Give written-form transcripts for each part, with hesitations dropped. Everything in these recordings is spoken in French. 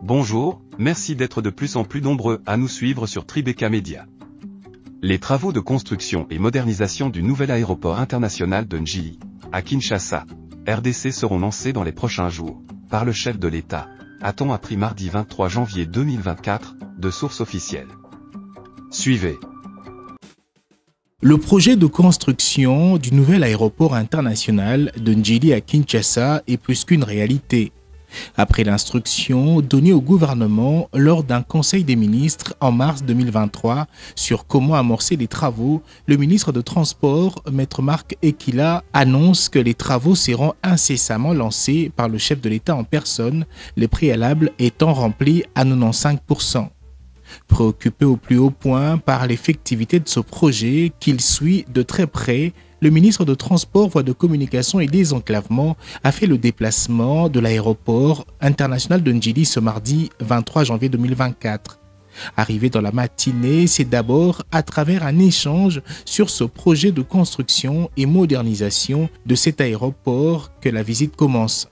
Bonjour, merci d'être de plus en plus nombreux à nous suivre sur Tribeca Media. Les travaux de construction et modernisation du nouvel aéroport international de Njili, à Kinshasa, RDC seront lancés dans les prochains jours, par le chef de l'État, a-t-on appris mardi 23 janvier 2024, de sources officielles. Suivez. Le projet de construction du nouvel aéroport international de Njili à Kinshasa est plus qu'une réalité. Après l'instruction donnée au gouvernement lors d'un conseil des ministres en mars 2023 sur comment amorcer les travaux, le ministre de Transport, Maître Marc Ekila, annonce que les travaux seront incessamment lancés par le chef de l'État en personne, les préalables étant remplis à 95%. Préoccupé au plus haut point par l'effectivité de ce projet qu'il suit de très près, le ministre de Transport, Voies de Communication et Désenclavement a fait le déplacement de l'aéroport international de Njili ce mardi 23 janvier 2024. Arrivé dans la matinée, c'est d'abord à travers un échange sur ce projet de construction et modernisation de cet aéroport que la visite commence.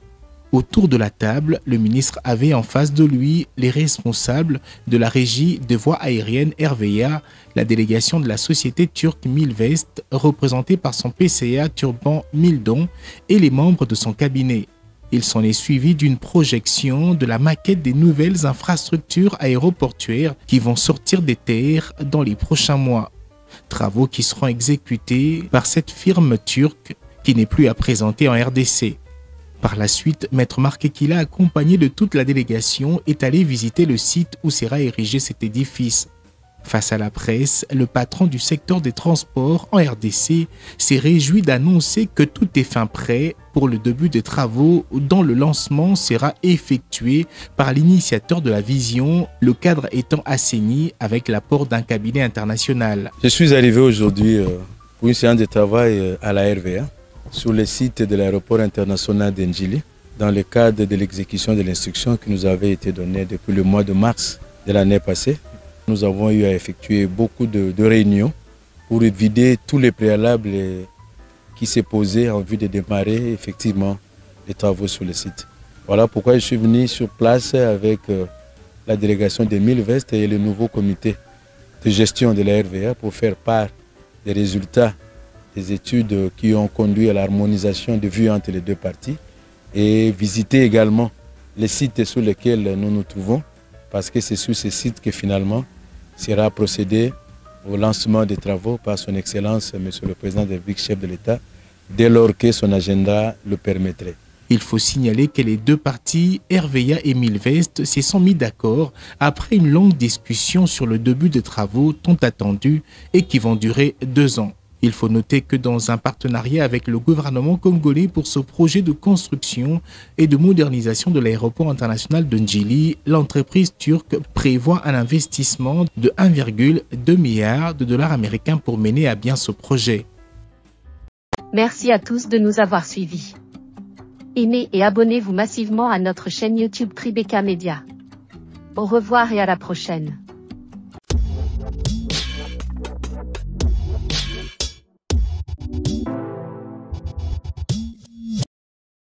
Autour de la table, le ministre avait en face de lui les responsables de la régie des voies aériennes RVA, la délégation de la société turque Milvest, représentée par son PCA Turban Mildon, et les membres de son cabinet. Il s'en est suivi d'une projection de la maquette des nouvelles infrastructures aéroportuaires qui vont sortir des terres dans les prochains mois. Travaux qui seront exécutés par cette firme turque qui n'est plus à présenter en RDC. Par la suite, Maître Marc Ekila, accompagné de toute la délégation, est allé visiter le site où sera érigé cet édifice. Face à la presse, le patron du secteur des transports en RDC s'est réjoui d'annoncer que tout est fin prêt pour le début des travaux dont le lancement sera effectué par l'initiateur de la vision, le cadre étant assaini avec l'apport d'un cabinet international. Je suis arrivé aujourd'hui pour une séance de travail à la RVA. Sur le site de l'aéroport international de Njili, dans le cadre de l'exécution de l'instruction qui nous avait été donnée depuis le mois de mars de l'année passée. Nous avons eu à effectuer beaucoup de réunions pour vider tous les préalables qui s'est posé en vue de démarrer effectivement les travaux sur le site. Voilà pourquoi je suis venu sur place avec la délégation de Milvest et le nouveau comité de gestion de la RVA pour faire part des résultats des études qui ont conduit à l'harmonisation de vues entre les deux parties et visiter également les sites sur lesquels nous nous trouvons parce que c'est sur ces sites que finalement sera procédé au lancement des travaux par son Excellence, Monsieur le Président de la République, chef de l'État, dès lors que son agenda le permettrait. Il faut signaler que les deux parties, RVA et Milvest, se sont mis d'accord après une longue discussion sur le début des travaux tant attendus et qui vont durer 2 ans. Il faut noter que dans un partenariat avec le gouvernement congolais pour ce projet de construction et de modernisation de l'aéroport international de Njili, l'entreprise turque prévoit un investissement de 1,2 milliard de dollars américains pour mener à bien ce projet. Merci à tous de nous avoir suivis. Aimez et abonnez-vous massivement à notre chaîne YouTube Tribeca Media. Au revoir et à la prochaine.